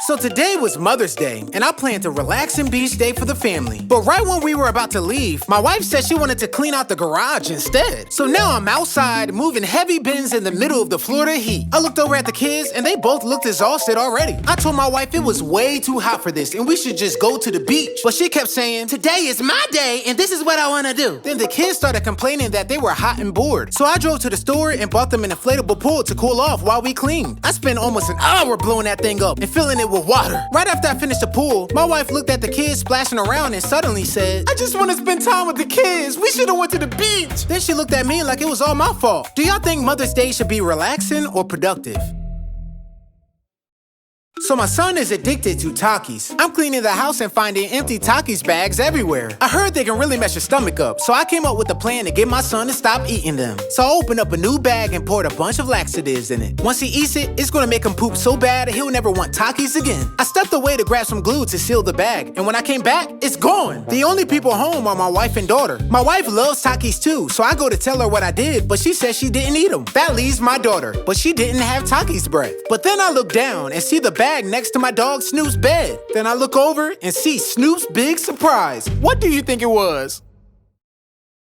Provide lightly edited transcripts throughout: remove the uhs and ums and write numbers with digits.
So today was Mother's Day, and I planned a relaxing beach day for the family. But right when we were about to leave, my wife said she wanted to clean out the garage instead. So now I'm outside, moving heavy bins in the middle of the Florida heat. I looked over at the kids, and they both looked exhausted already. I told my wife it was way too hot for this, and we should just go to the beach. But she kept saying, "Today is my day, and this is what I want to do." Then the kids started complaining that they were hot and bored. So I drove to the store and bought them an inflatable pool to cool off while we cleaned. I spent almost an hour blowing that thing up and filling it with water. Right after I finished the pool, my wife looked at the kids splashing around and suddenly said, "I just want to spend time with the kids. We should have went to the beach." Then she looked at me like it was all my fault. Do y'all think Mother's Day should be relaxing or productive? So my son is addicted to Takis. I'm cleaning the house and finding empty Takis bags everywhere. I heard they can really mess your stomach up, so I came up with a plan to get my son to stop eating them. So I opened up a new bag and poured a bunch of laxatives in it. Once he eats it, it's gonna make him poop so bad he'll never want Takis again. I stepped away to grab some glue to seal the bag, and when I came back, it's gone. The only people home are my wife and daughter. My wife loves Takis too, so I go to tell her what I did, but she says she didn't eat them. That leaves my daughter, but she didn't have Takis breath. But then I look down and see the bag next to my dog Snoop's bed. Then I look over and see Snoop's big surprise. What do you think it was?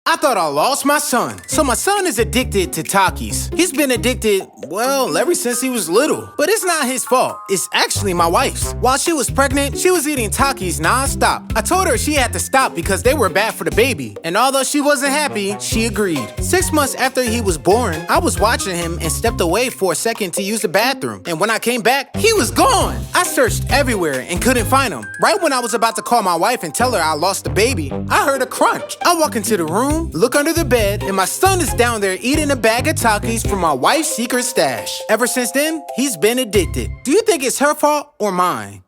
I thought I lost my son. So my son is addicted to Takis. He's been addicted, well, ever since he was little. But it's not his fault. It's actually my wife's. While she was pregnant, she was eating Takis non-stop. I told her she had to stop because they were bad for the baby. And although she wasn't happy, she agreed. 6 months after he was born, I was watching him and stepped away for a second to use the bathroom. And when I came back, he was gone. I searched everywhere and couldn't find him. Right when I was about to call my wife and tell her I lost the baby, I heard a crunch. I walk into the room, look under the bed, and my son is down there eating a bag of Takis from my wife's secret stash. Ever since then, he's been addicted. Do you think it's her fault or mine?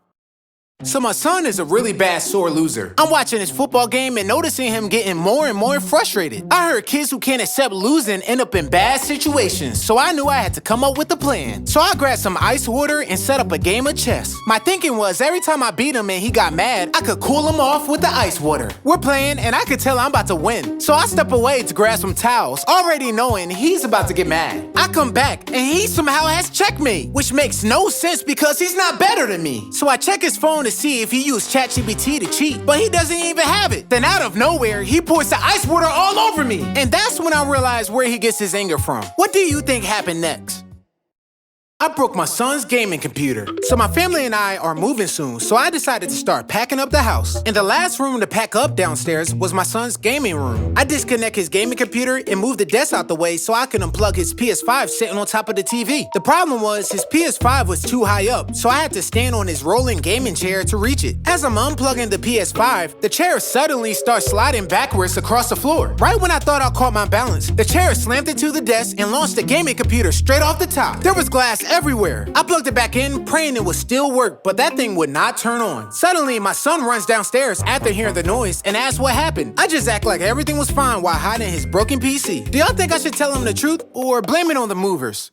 So my son is a really bad sore loser. I'm watching his football game and noticing him getting more and more frustrated. I heard kids who can't accept losing end up in bad situations, so I knew I had to come up with a plan. So I grabbed some ice water and set up a game of chess. My thinking was every time I beat him and he got mad, I could cool him off with the ice water. We're playing and I could tell I'm about to win. So I step away to grab some towels, already knowing he's about to get mad. I come back and he somehow has checkmate, which makes no sense because he's not better than me. So I check his phone to see if he used ChatGPT to cheat, but he doesn't even have it. Then out of nowhere, he pours the ice water all over me. And that's when I realized where he gets his anger from. What do you think happened next? I broke my son's gaming computer. So my family and I are moving soon, so I decided to start packing up the house. And the last room to pack up downstairs was my son's gaming room. I disconnect his gaming computer and move the desk out the way so I can unplug his PS5 sitting on top of the TV. The problem was his PS5 was too high up, so I had to stand on his rolling gaming chair to reach it. As I'm unplugging the PS5, the chair suddenly starts sliding backwards across the floor. Right when I thought I caught my balance, the chair slammed into the desk and launched the gaming computer straight off the top. There was glass everywhere. I plugged it back in, praying it would still work, but that thing would not turn on. Suddenly, my son runs downstairs after hearing the noise and asks what happened. I just act like everything was fine while hiding his broken PC. Do y'all think I should tell him the truth or blame it on the movers?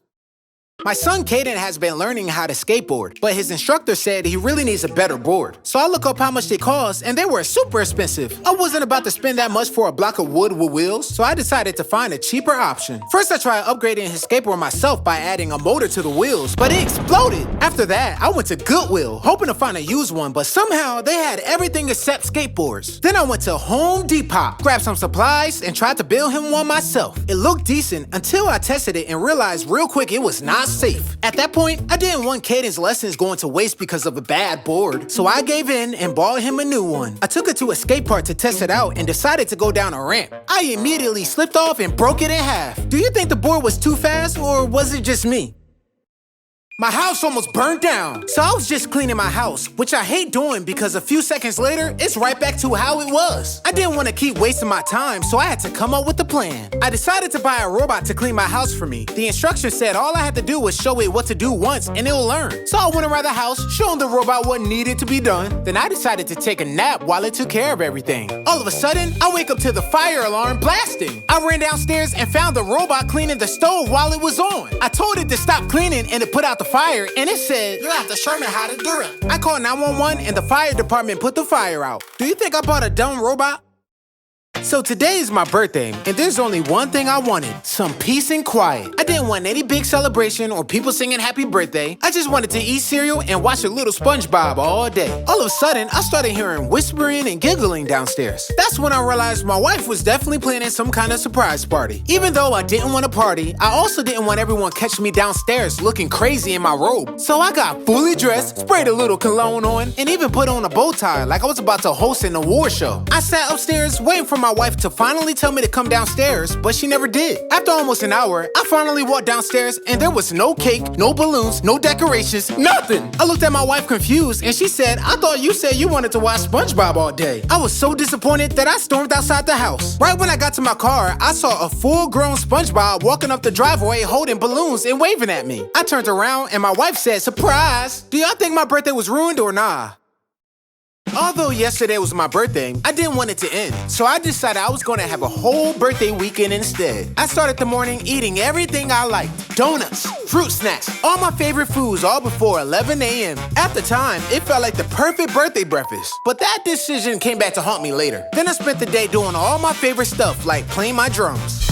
My son Caden has been learning how to skateboard, but his instructor said he really needs a better board. So I look up how much they cost, and they were super expensive. I wasn't about to spend that much for a block of wood with wheels, so I decided to find a cheaper option. First, I tried upgrading his skateboard myself by adding a motor to the wheels, but it exploded. After that, I went to Goodwill, hoping to find a used one, but somehow they had everything except skateboards. Then I went to Home Depot, grabbed some supplies, and tried to build him one myself. It looked decent until I tested it and realized real quick it was not safe. At that point, I didn't want Caden's lessons going to waste because of a bad board, so I gave in and bought him a new one. I took it to a skate park to test it out and decided to go down a ramp. I immediately slipped off and broke it in half. Do you think the board was too fast or was it just me? My house almost burned down, so I was just cleaning my house, which I hate doing because a few seconds later, it's right back to how it was. I didn't want to keep wasting my time, so I had to come up with a plan. I decided to buy a robot to clean my house for me. The instructions said all I had to do was show it what to do once and it'll learn. So I went around the house, showing the robot what needed to be done. Then I decided to take a nap while it took care of everything. All of a sudden, I wake up to the fire alarm blasting. I ran downstairs and found the robot cleaning the stove while it was on. I told it to stop cleaning and to put out the fire, and it said, "You have to show me how to do it." I called 911 and the fire department put the fire out. Do you think I bought a dumb robot? So today is my birthday, and there's only one thing I wanted: some peace and quiet. I didn't want any big celebration or people singing happy birthday. I just wanted to eat cereal and watch a little SpongeBob all day. All of a sudden, I started hearing whispering and giggling downstairs. That's when I realized my wife was definitely planning some kind of surprise party. Even though I didn't want a party, I also didn't want everyone catching me downstairs looking crazy in my robe. So I got fully dressed, sprayed a little cologne on, and even put on a bow tie like I was about to host an award show. I sat upstairs waiting for my wife to finally tell me to come downstairs, but she never did. After almost an hour, I finally walked downstairs and there was no cake, no balloons, no decorations, nothing. I looked at my wife confused and she said, "I thought you said you wanted to watch SpongeBob all day." I was so disappointed that I stormed outside the house. Right when I got to my car, I saw a full-grown SpongeBob walking up the driveway holding balloons and waving at me. I turned around and my wife said, "Surprise! Do y'all think my birthday was ruined or nah?" Although yesterday was my birthday, I didn't want it to end, so I decided I was going to have a whole birthday weekend instead. I started the morning eating everything I liked: donuts, fruit snacks, all my favorite foods, all before 11 a.m. At the time, it felt like the perfect birthday breakfast, but that decision came back to haunt me later. Then I spent the day doing all my favorite stuff, like playing my drums.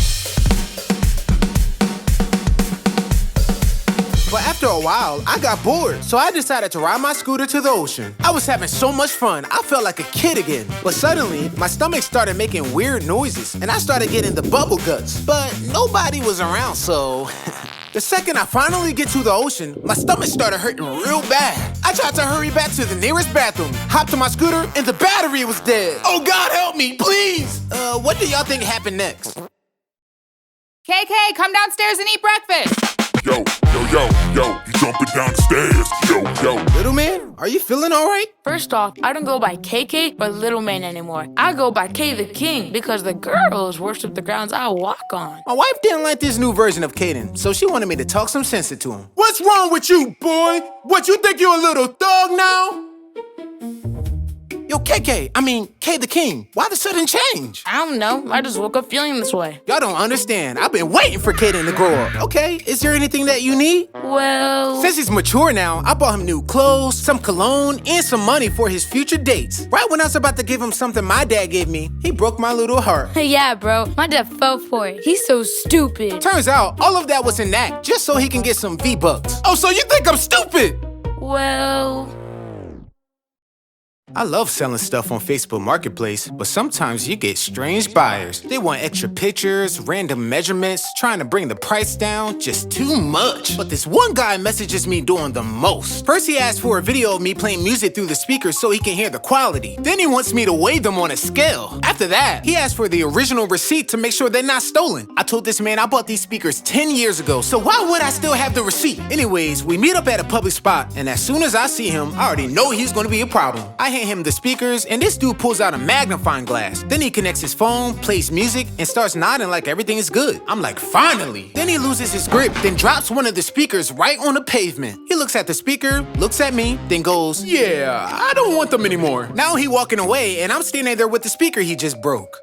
But after a while, I got bored, so I decided to ride my scooter to the ocean. I was having so much fun, I felt like a kid again. But suddenly, my stomach started making weird noises, and I started getting the bubble guts. But nobody was around, so... The second I finally get to the ocean, my stomach started hurting real bad. I tried to hurry back to the nearest bathroom, hopped on my scooter, and the battery was dead. Oh God, help me, please! What do y'all think happened next? KK, come downstairs and eat breakfast. Yo, you jumping downstairs. Yo. Little man, are you feeling all right? First off, I don't go by KK or Little Man anymore. I go by K the King because the girls worship the grounds I walk on. My wife didn't like this new version of Caden, so she wanted me to talk some sense into him. What's wrong with you, boy? What, you think you're a little thug now? Yo, K the King, why the sudden change? I don't know. I just woke up feeling this way. Y'all don't understand. I've been waiting for Caden to grow up. Okay, is there anything that you need? Well... Since he's mature now, I bought him new clothes, some cologne, and some money for his future dates. Right when I was about to give him something my dad gave me, he broke my little heart. Yeah, bro. My dad fell for it. He's so stupid. Turns out, all of that was an act, just so he can get some V-Bucks. Oh, so you think I'm stupid? Well... I love selling stuff on Facebook Marketplace, but sometimes you get strange buyers. They want extra pictures, random measurements, trying to bring the price down, just too much. But this one guy messages me doing the most. First he asked for a video of me playing music through the speakers so he can hear the quality. Then he wants me to weigh them on a scale. After that, he asked for the original receipt to make sure they're not stolen. I told this man I bought these speakers 10 years ago, so why would I still have the receipt? Anyways, we meet up at a public spot, and as soon as I see him, I already know he's gonna be a problem. I hand him the speakers, and this dude pulls out a magnifying glass. Then he connects his phone, plays music, and starts nodding like everything is good. I'm like, finally! Then he loses his grip, then drops one of the speakers right on the pavement. He looks at the speaker, looks at me, then goes, Yeah, I don't want them anymore. Now he walking away, and I'm standing there with the speaker he just broke.